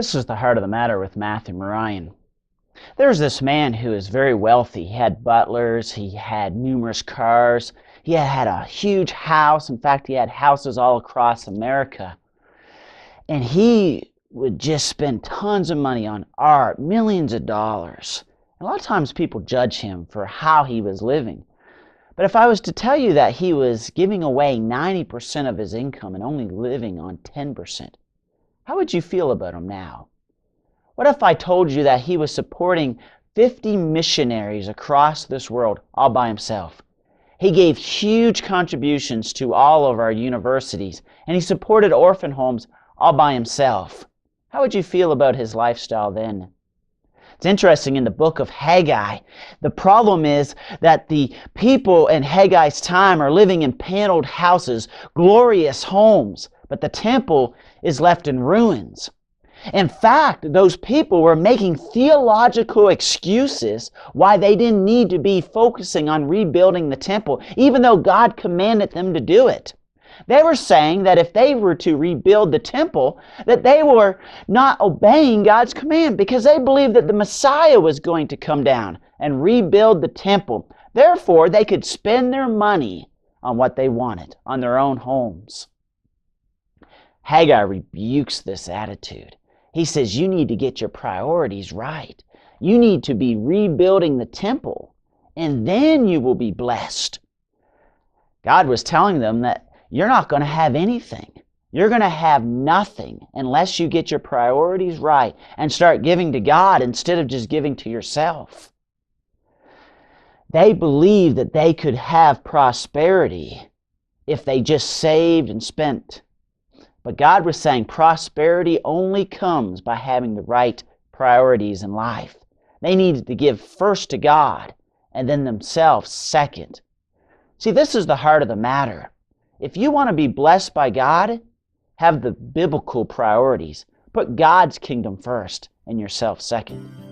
This is the heart of the matter with Matthew Ryan. There's this man who is very wealthy. He had butlers, he had numerous cars, he had a huge house. In fact, he had houses all across America. And he would just spend tons of money on art, millions of dollars. A lot of times people judge him for how he was living. But if I was to tell you that he was giving away 90% of his income and only living on 10%, how would you feel about him now? What if I told you that he was supporting 50 missionaries across this world all by himself? He gave huge contributions to all of our universities, and he supported orphan homes all by himself. How would you feel about his lifestyle then? It's interesting, in the book of Haggai, the problem is that the people in Haggai's time are living in paneled houses, glorious homes, but the temple is left in ruins. In fact, those people were making theological excuses why they didn't need to be focusing on rebuilding the temple, even though God commanded them to do it. They were saying that if they were to rebuild the temple, that they were not obeying God's command because they believed that the Messiah was going to come down and rebuild the temple. Therefore, they could spend their money on what they wanted, on their own homes. Haggai rebukes this attitude. He says, you need to get your priorities right. You need to be rebuilding the temple, and then you will be blessed. God was telling them that you're not going to have anything. You're going to have nothing unless you get your priorities right and start giving to God instead of just giving to yourself. They believed that they could have prosperity if they just saved and spent. But God was saying prosperity only comes by having the right priorities in life. They needed to give first to God and then themselves second. See, this is the heart of the matter. If you want to be blessed by God, have the biblical priorities. Put God's kingdom first and yourself second.